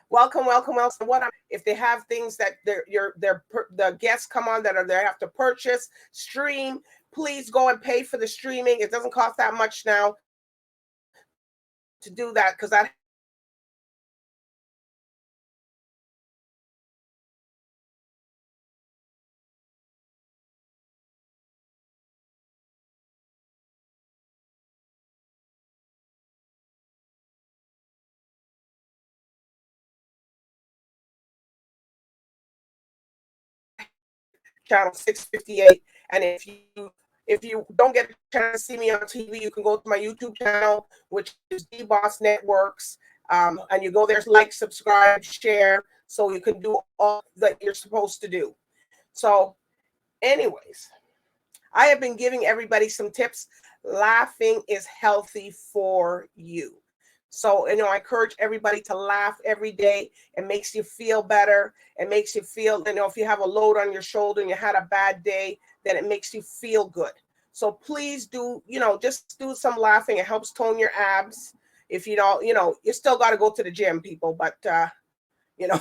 Welcome, welcome, welcome. If they have things that the guests come on that are they have to purchase, stream, please go and pay for the streaming. It doesn't cost that much now to do that because that helps with channel 658. And if you don't get a chance to see me on TV, you can go to my YouTube channel, which is DBoss Networks. And you go there, like, subscribe, share, so you can do all that you're supposed to do. So, anyways, I have been giving everybody some tips. Laughing is healthy for you. So, I encourage everybody to laugh every day. It makes you feel better. It makes you feel, if you have a load on your shoulder and you had a bad day, then it makes you feel good. So please do, just do some laughing. It helps tone your abs. If you don't, you still got to go to the gym, people, but, you know,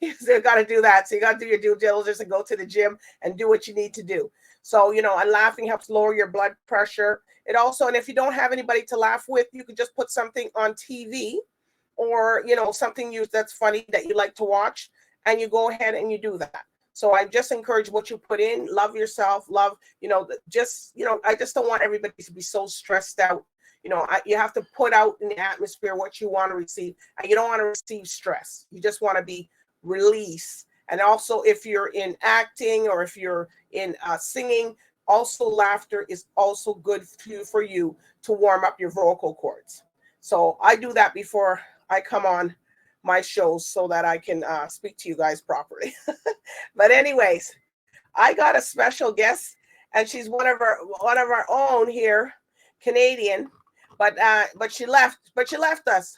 you still got to do that. So you got to do your due diligence and go to the gym and do what you need to do. So, and laughing helps lower your blood pressure. It also, and if you don't have anybody to laugh with, you could just put something on TV or, something that's funny that you like to watch, and you go ahead and you do that. So I just encourage what you put in. Love yourself. Love, I just don't want everybody to be so stressed out. You have to put out in the atmosphere what you want to receive. And you don't want to receive stress. You just want to be released. And also, if you're in acting or if you're in singing, also laughter is also good for you to warm up your vocal cords. So I do that before I come on my shows so that I can speak to you guys properly. But anyways, I got a special guest, and she's one of our own here, Canadian. But she left. But she left us.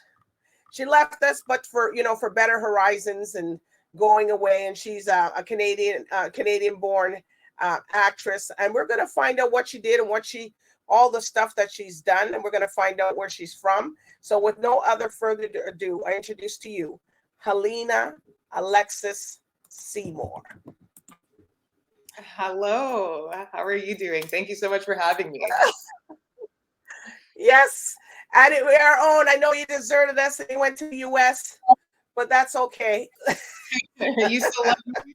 She left us, but for better horizons and going away. And she's a Canadian-born actress, and we're gonna find out what she did and all the stuff that she's done, and we're gonna find out where she's from. So, with no other further ado, I introduce to you Helena-Alexis Seymour. Hello, how are you doing? Thank you so much for having me. Yes, and we are our own. I know you deserted us and you went to the US, but that's okay. You still love me?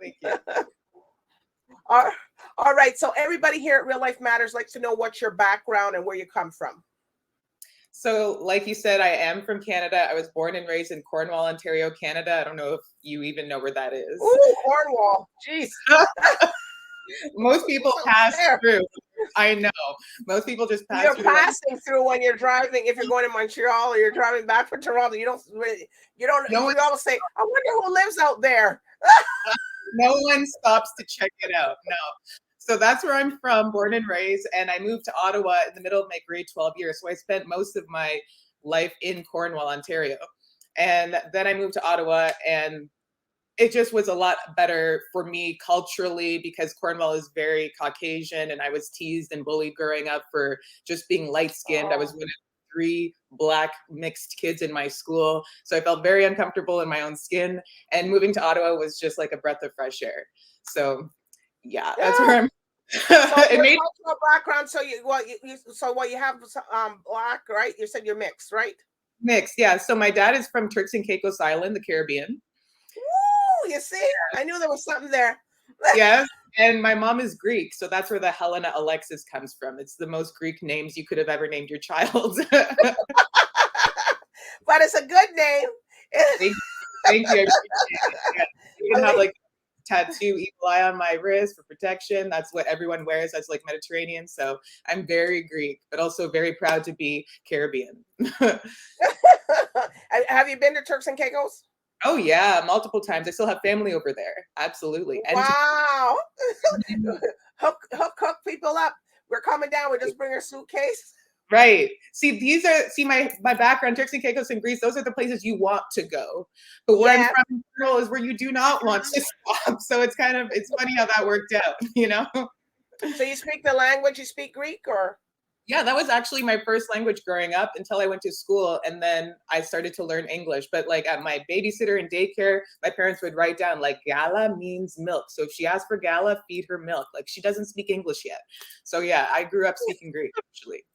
Thank you. All right, so everybody here at Real Life Matters likes to know what's your background and where you come from. So, like you said, I am from Canada. I was born and raised in Cornwall, Ontario, Canada. I don't know if you even know where that is. Ooh, Cornwall. Jeez. Most people pass through. I know. Most people just pass you're through. You're passing through when you're driving. If you're going to Montreal or you're driving back from Toronto, you don't. No, you always say, "I wonder who lives out there." No one stops to check it out. No. So that's where I'm from, born and raised. And I moved to Ottawa in the middle of my grade 12 years. So I spent most of my life in Cornwall, Ontario. And then I moved to Ottawa, and it just was a lot better for me culturally because Cornwall is very Caucasian, and I was teased and bullied growing up for just being light-skinned. I was one of 3 Black mixed kids in my school. So I felt very uncomfortable in my own skin, and moving to Ottawa was just like a breath of fresh air. So yeah, that's where I'm. So your cultural background. So you have Black, right? You said you're mixed, right? Mixed, yeah. So my dad is from Turks and Caicos Island, the Caribbean. Woo! You see, I knew there was something there. Yes, and my mom is Greek, so that's where the Helena-Alexis comes from. It's the most Greek names you could have ever named your child. But it's a good name. Thank you. Yeah. You can have like tattoo eagle eye on my wrist for protection. That's what everyone wears as like Mediterranean. So I'm very Greek, but also very proud to be Caribbean. Have you been to Turks and Caicos? Oh yeah, multiple times. I still have family over there. Absolutely. Wow. hook people up. We're coming down. We just bring our suitcase. Right. See, my background, Turks and Caicos and Greece, those are the places you want to go. But where I'm from is where you do not want to stop. So it's funny how that worked out, So you speak the language, you speak Greek, or? Yeah, that was actually my first language growing up until I went to school, and then I started to learn English. But like at my babysitter in daycare, my parents would write down like gala means milk. So if she asks for gala, feed her milk. Like she doesn't speak English yet. So yeah, I grew up speaking Greek actually.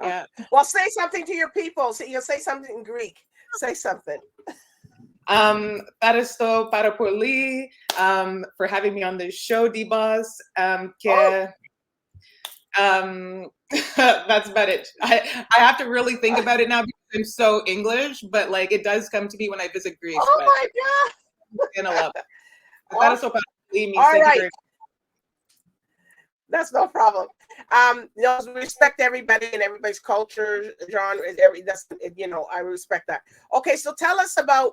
Yeah. Well, say something to your people. So you'll say something in Greek. Say something. Ευχαριστώ πάρα πολύ for having me on this show, DBoss. Oh, That's about it. I have to really think about it now because I'm so English, but like it does come to me when I visit Greece. oh But my God. I'm gonna love it. Oh, Ευχαριστώ πάρα πολύ means all thank you right. very That's no problem. Respect everybody and everybody's culture, genre, and that's, I respect that. Okay, so tell us about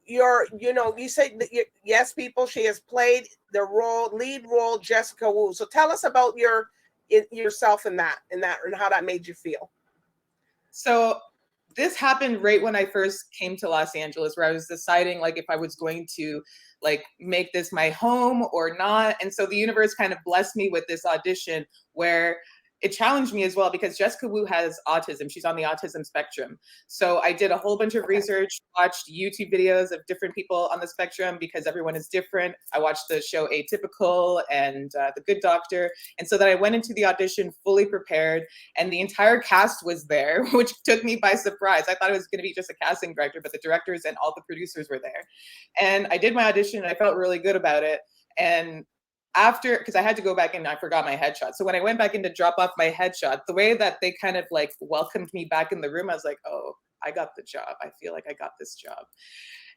you say that yes, people, she has played the lead role, Jessica Wu. So tell us about yourself in that, and how that made you feel. So this happened right when I first came to Los Angeles, where I was deciding like if I was going to like make this my home or not. And so the universe kind of blessed me with this audition where it challenged me as well because Jessica Wu has autism. She's on the autism spectrum. So I did a whole bunch of research, watched YouTube videos of different people on the spectrum because everyone is different. I watched the show Atypical and The Good Doctor. And so then I went into the audition fully prepared and the entire cast was there, which took me by surprise. I thought it was going to be just a casting director, but the directors and all the producers were there. And I did my audition and I felt really good about it. And after, because I had to go back in, I forgot my headshot. So when I went back in to drop off my headshot, the way that they kind of like welcomed me back in the room, I was like, oh, I got the job. I feel like I got this job.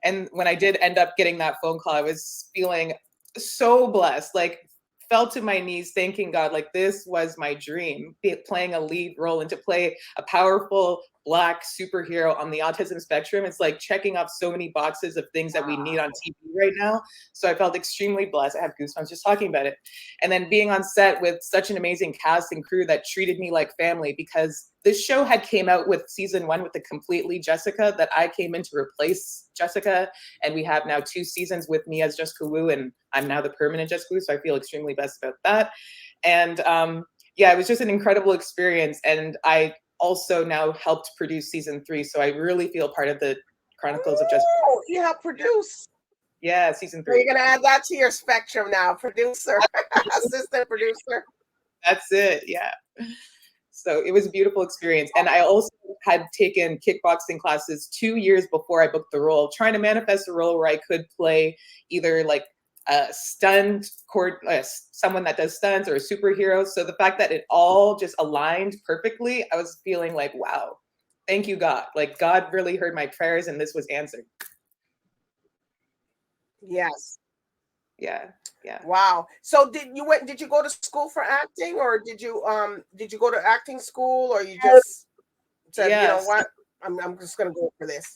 And when I did end up getting that phone call, I was feeling so blessed, like fell to my knees, thanking God, like this was my dream, playing a lead role and to play a powerful Black superhero on the autism spectrum. It's like checking off so many boxes of things that we need on TV right now. So I felt extremely blessed. I have goosebumps just talking about it. And then being on set with such an amazing cast and crew that treated me like family, because this show had came out with season 1 with the completely Jessica that I came in to replace Jessica. And we have now 2 seasons with me as Jessica Wu, and I'm now the permanent Jessica Wu. So I feel extremely blessed about that. And yeah, it was just an incredible experience. And I also now helped produce season 3. So I really feel part of the Chronicles of Jessica. Oh, you helped produce. Yeah, season 3. So you're gonna add that to your spectrum now, producer, assistant producer. That's it. Yeah. So it was a beautiful experience. And I also had taken kickboxing classes 2 years before I booked the role, trying to manifest a role where I could play either like a someone that does stunts or a superhero. So the fact that it all just aligned perfectly, I was feeling like, wow, thank you, God. Like God really heard my prayers and this was answered. Yes. Yeah. Yeah. Wow. So did you go to school for acting, or did you go to acting school, or you just said, you know what, I'm just gonna go for this?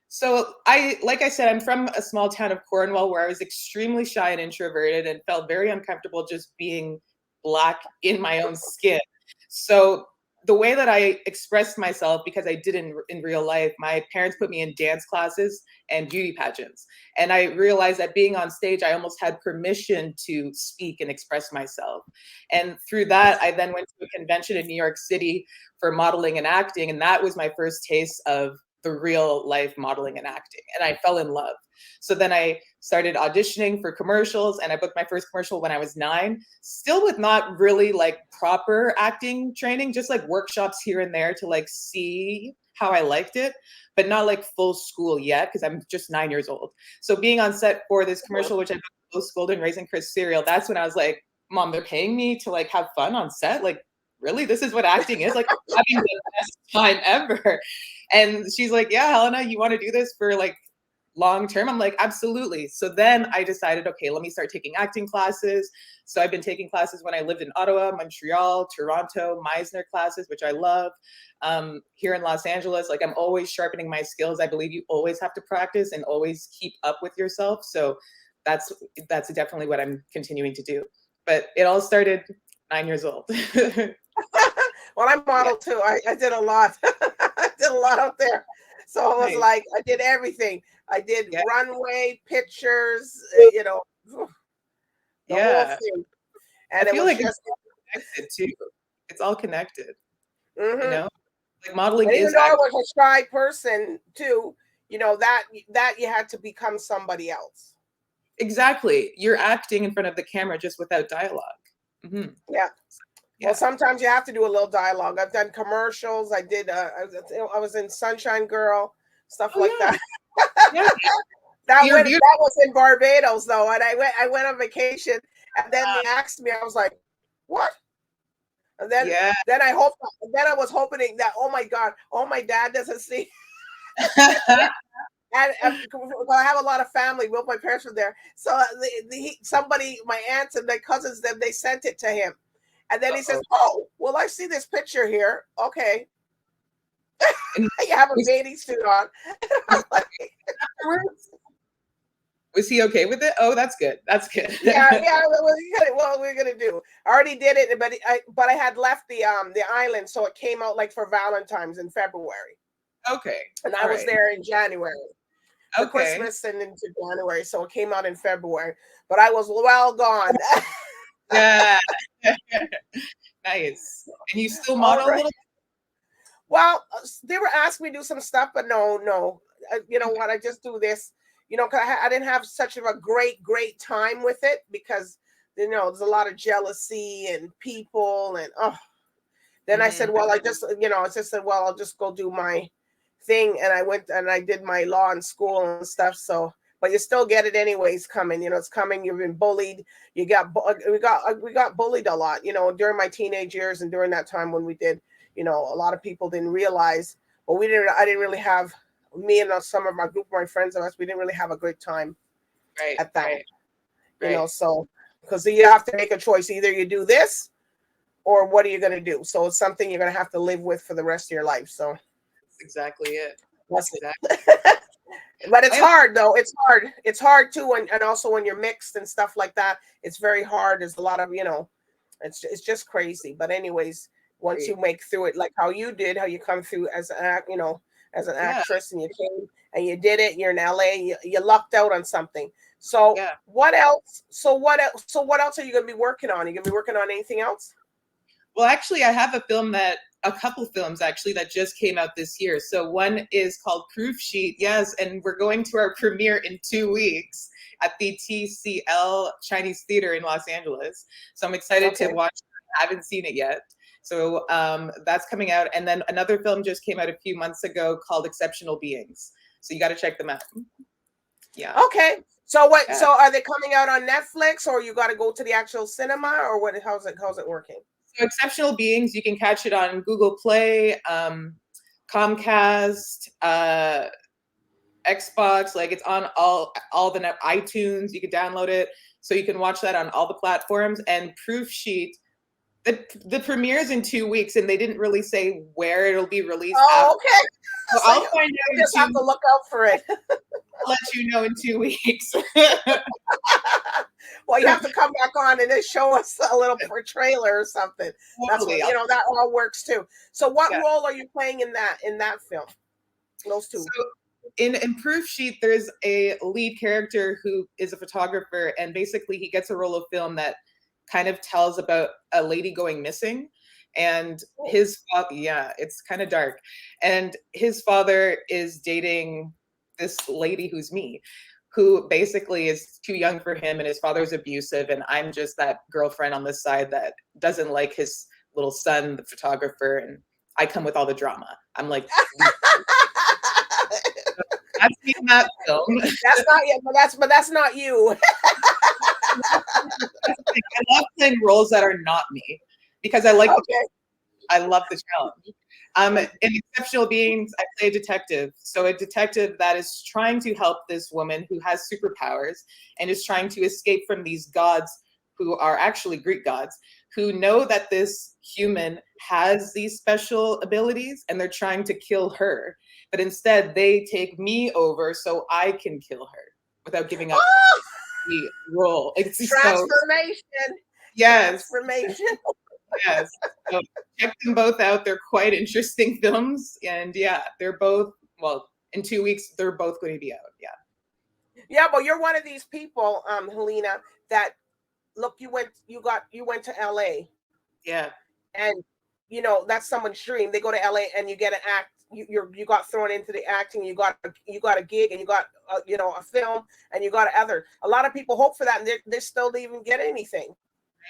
So like I said, I'm from a small town of Cornwall where I was extremely shy and introverted and felt very uncomfortable just being Black in my own skin. So the way that I expressed myself, because I did in real life, my parents put me in dance classes and beauty pageants. And I realized that being on stage, I almost had permission to speak and express myself. And through that, I then went to a convention in New York City for modeling and acting. And that was my first taste of the real life modeling and acting. And I fell in love. So then I started auditioning for commercials and I booked my first commercial when I was 9, still with not really like proper acting training, just like workshops here and there to like see how I liked it, but not like full school yet because I'm just 9 years old. So being on set for this commercial, which I booked Golden Raisin Crisp cereal, that's when I was like, Mom, they're paying me to like have fun on set? Like, really? This is what acting is? Like, I'm having the best time ever. And she's like, yeah, Helena, you want to do this for like long term? I'm like, absolutely. So then I decided, okay, let me start taking acting classes. So I've been taking classes when I lived in Ottawa, Montreal, Toronto, Meisner classes, which I love. Here in Los Angeles, like I'm always sharpening my skills. I believe you always have to practice and always keep up with yourself. So that's definitely what I'm continuing to do. But it all started 9 years old. Well, I modeled too. I did a lot. I did a lot out there. So it was like, I did everything. I did runway, pictures, the whole thing. And I feel like just it's connected too. It's all connected, you Mm-hmm. know? Like modeling And even is though I act was a shy person too, that you had to become somebody else. exactly. You're acting in front of the camera just without dialogue. Hmm. Yeah. Well, Yeah. sometimes you have to do a little dialogue. I've done commercials. I did. I was in Sunshine Girl, stuff Oh like yeah. that. Yeah. You're That beautiful. was in Barbados though, and I went on vacation, and then they asked me. I was like, "What?" And Yeah. then I was hoping that, oh my God, oh my dad doesn't see. And well, I have a lot of family. Both my parents were there, so somebody, my aunts and my cousins, they sent it to him, and then he says, Uh-oh. "Oh, well, I see this picture here. Okay, And you have a was, bathing suit on." was afterwards? Was he okay with it? Oh, that's good. That's good. Yeah. What we're gonna do? I already did it, but I had left the island, so it came out like for Valentine's in February, Okay. and I All was right. there in January for Okay. Christmas and into January, so it came out in February. But I was well gone. Yeah. Nice. And you still All model a right. little? Well, they were asking me to do some stuff, but no. You know Okay. what? I just do this. Cause I didn't have such of a great time with it because there's a lot of jealousy and people and Then I said, Mm-hmm. well, I just said, well, I'll just go do my thing, and I went and I did my law in school and stuff. So, but you still get it anyways. Coming, it's coming. You've been bullied. We got bullied a lot. During my teenage years and during that time when we did. A lot of people didn't realize, but we didn't. I didn't really have me and some of my group, my friends of us. We didn't really have a great time Right. at that. Right. Right. So because you have to make a choice. Either you do this or what are you going to do? So it's something you're going to have to live with for the rest of your life. So That's exactly it. that's Exactly. it. But it's I have, hard though. It's hard. It's hard too. And also when you're mixed and stuff like that, it's very hard. There's a lot of, it's just crazy. But anyways, once you make through it, like how you did, how you come through as as an yeah. actress and you came and you did it, you're in LA, you lucked out on something. So Yeah. what else? So what else are you going to be working on? Are you going to be working on anything else? Well, actually, I have a couple films actually that just came out this year. So one is called Proof Sheet. Yes, and we're going to our premiere in 2 weeks at the TCL Chinese Theater in Los Angeles. So I'm excited to Okay. watch. I haven't seen it yet. So that's coming out. And then another film just came out a few months ago called Exceptional Beings. So you got to check them out. Yeah. Okay. So what? Yeah. So are they coming out on Netflix, or you got to go to the actual cinema, or what? How's it working? So Exceptional Beings, you can catch it on Google Play, Comcast, Xbox. Like it's on all the iTunes. You can download it, so you can watch that on all the platforms. And Proof Sheet, the premiere's in 2 weeks, and they didn't really say where it'll be released Oh, after. okay. So So I'll you, find out you in just have to look out for it. I'll let you know in 2 weeks. Well, you have to come back on and then show us a little trailer or something. That's what Totally. that all works too. So what Yeah. role are you playing in that film? Those two. So in Proof Sheet, there's a lead character who is a photographer, and basically he gets a roll of film that kind of tells about a lady going missing. And his father, yeah, it's kind of dark. And his father is dating this lady who's me, who basically is too young for him, and his father's abusive. And I'm just that girlfriend on the side that doesn't like his little son, the photographer. And I come with all the drama. I'm like, I've seen that film. That's not yet, but that's not you. I love playing roles that are not me because Okay. I love the challenge. In Exceptional Beings, I play a detective. So a detective that is trying to help this woman who has superpowers and is trying to escape from these gods who are actually Greek gods, who know that this human has these special abilities and they're trying to kill her. But instead, they take me over so I can kill her without giving up the role. It's Transformation. yes, Transformation. yes. So check them both out. They're quite interesting films, and yeah, they're both in 2 weeks. They're both going to be out. Yeah. Yeah, but you're one of these people, Helena, that look, you went to LA Yeah. and you know, that's someone's dream. They go to LA and you get an act. You got thrown into the acting. You got a gig, and you got you know, a film, and you got other. A lot of people hope for that, and they still don't even get anything.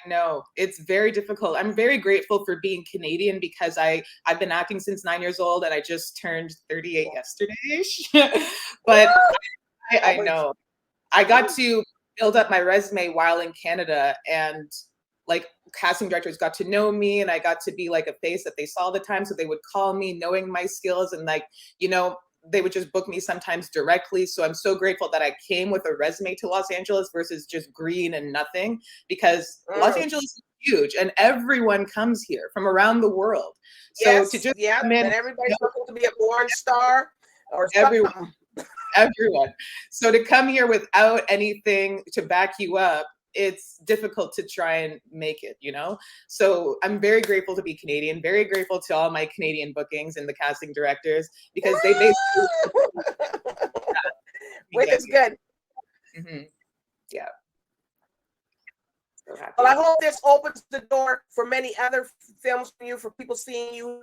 I know it's very difficult. I'm very grateful for being Canadian because I've been acting since 9 years old, and I just turned 38 yesterday. But I know I got to build up my resume while in Canada, and like casting directors got to know me, and I got to be like a face that they saw all the time. So they would call me knowing my skills, and like, you know, they would just book me sometimes directly. So I'm so grateful that I came with a resume to Los Angeles versus just green and nothing, because Los Angeles is huge and everyone comes here from around the world. So yes, to just yeah, come in, and everybody's looking to be a porn star or everyone. something. Everyone. So to come here without anything to back you up, it's difficult to try and make it, you know? So I'm very grateful to be Canadian, very grateful to all my Canadian bookings and the casting directors, because they basically which is good. Mm-hmm. Yeah. So well, I hope this opens the door for many other films from you, for people seeing you,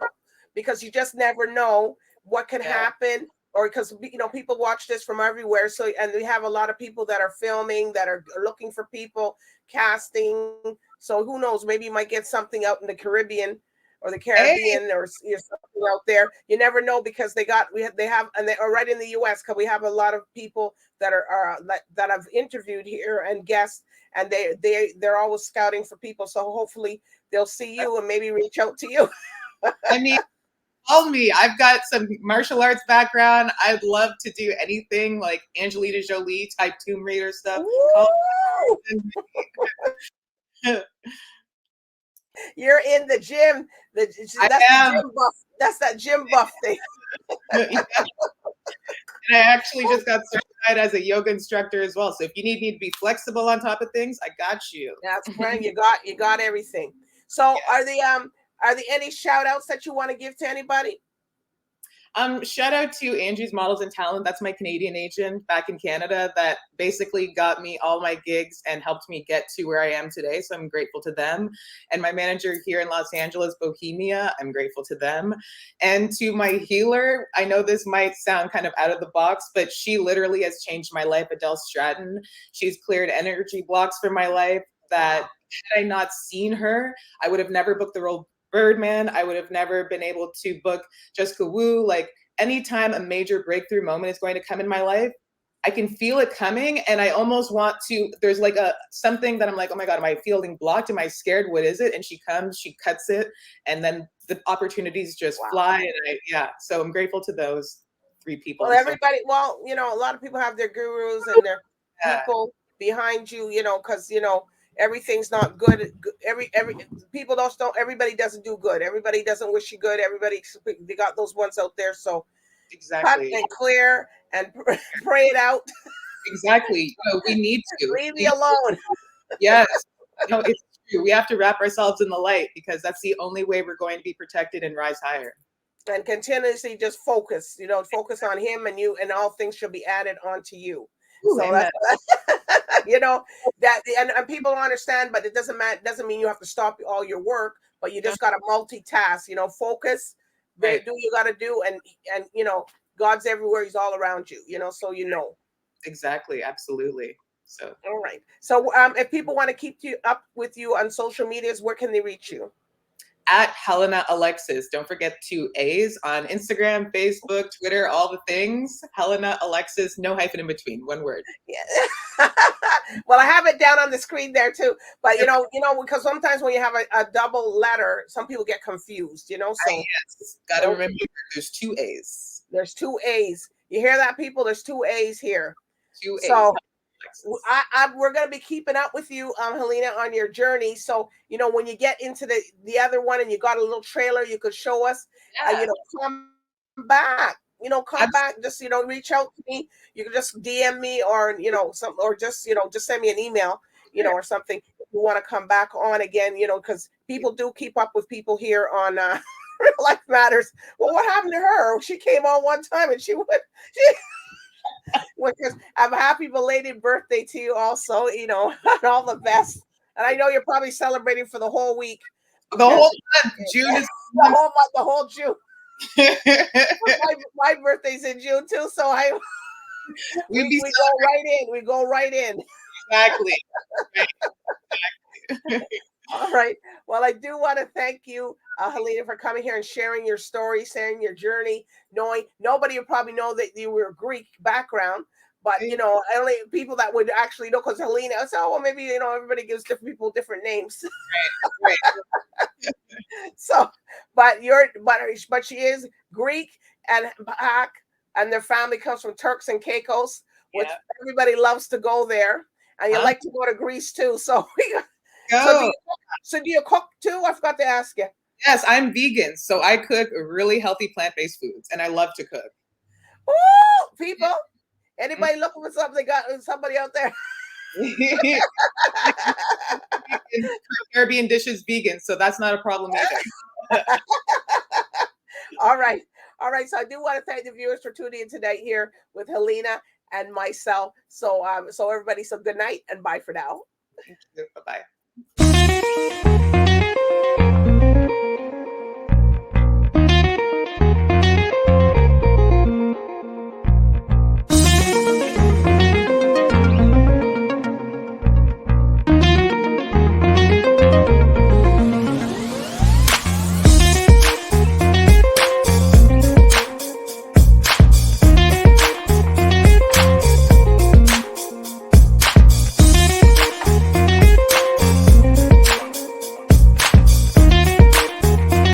because you just never know what can happen. Or because, you know, people watch this from everywhere. So, and we have a lot of people that are filming, that are looking for people, casting. So who knows, maybe you might get something out in the Caribbean or the Caribbean, or something out there. You never know, because they have, and they are right in the US, because we have a lot of people that are that I've interviewed here and guests, and they're always scouting for people. So hopefully they'll see you and maybe reach out to you. I mean, call me. I've got some martial arts background. I'd love to do anything like Angelina Jolie type Tomb Raider stuff. You're in the gym. That's the gym buff. That's that gym buff thing. And I actually just got certified as a yoga instructor as well. So if you need me to be flexible on top of things, I got you. That's great. You got everything. So are there any shout outs that you want to give to anybody? Shout out to Angie's Models and Talent. That's my Canadian agent back in Canada that basically got me all my gigs and helped me get to where I am today. So I'm grateful to them. And my manager here in Los Angeles, Bohemia, I'm grateful to them. And to my healer, I know this might sound kind of out of the box, but she literally has changed my life, Adele Stratton. She's cleared energy blocks for my life that had I not seen her, I would have never booked the role Birdman. I would have never been able to book Jessica Wu. Like, anytime a major breakthrough moment is going to come in my life, I can feel it coming, and I almost want to, there's like something that I'm like, oh my God, am I feeling blocked? Am I scared? What is it? And she comes, she cuts it, and then the opportunities just fly. And so I'm grateful to those three people. Well, everybody, well, you know, a lot of people have their gurus and their people behind you, you know, because, you know, everything's not good. People don't everybody doesn't do good. Everybody doesn't wish you good. They got those ones out there. So exactly, cut and clear and pray it out. Exactly. You know, we need to leave me alone. Yes, no, it's true. We have to wrap ourselves in the light, because that's the only way we're going to be protected and rise higher. And continuously just focus. You know, focus on him and you, and all things shall be added onto you. Ooh, so that's you know, that, and people don't understand, but it doesn't matter. It doesn't mean you have to stop all your work, but you just got to multitask, you know, focus, do you got to do. And, you know, God's everywhere. He's all around you, you know, so, you know. Exactly. Absolutely. So, all right. So if people want to keep you up with you on social medias, where can they reach you? At Helena-Alexis. Don't forget 2 A's on Instagram, Facebook, Twitter, all the things. Helena-Alexis, no hyphen in between, one word. Yeah. Well, I have it down on the screen there too. But you know, because sometimes when you have a double letter, some people get confused, you know. So yes, gotta remember there's 2 A's. There's 2 A's. You hear that, people? There's 2 A's here. 2 A's. So we're going to be keeping up with you, Helena, on your journey. So, you know, when you get into the other one and you got a little trailer you could show us, you know, come back. You know, come back. Just, you know, reach out to me. You can just DM me, or, you know, just, you know, just send me an email, you know, or something. If you want to come back on again, you know, because people do keep up with people here on Real Life Matters. Well, what happened to her? She came on one time and she went. Because I'm a happy belated birthday to you also, you know, and all the best. And I know you're probably celebrating for the whole week. The whole month. June is the whole month, the whole June. my birthday's in June too, so we go right in. We go right in. Exactly. All right. Well, I do want to thank you, Helena, for coming here and sharing your story, sharing your journey. Knowing nobody would probably know that you were Greek background, but only people that would actually know, because Helena. I said, oh, well, maybe everybody gives different people different names. Right. So, but she is Greek and Black, and their family comes from Turks and Caicos, which everybody loves to go there, and you like to go to Greece too. So So do you cook too? I forgot to ask you. Yes, I'm vegan, so I cook really healthy plant-based foods, and I love to cook. Oh, people! Anybody looking for something? Got somebody out there? Caribbean dishes vegan, so that's not a problem either. All right. So I do want to thank the viewers for tuning in tonight here with Helena and myself. So everybody, so good night and bye for now. Thank you. Bye-bye.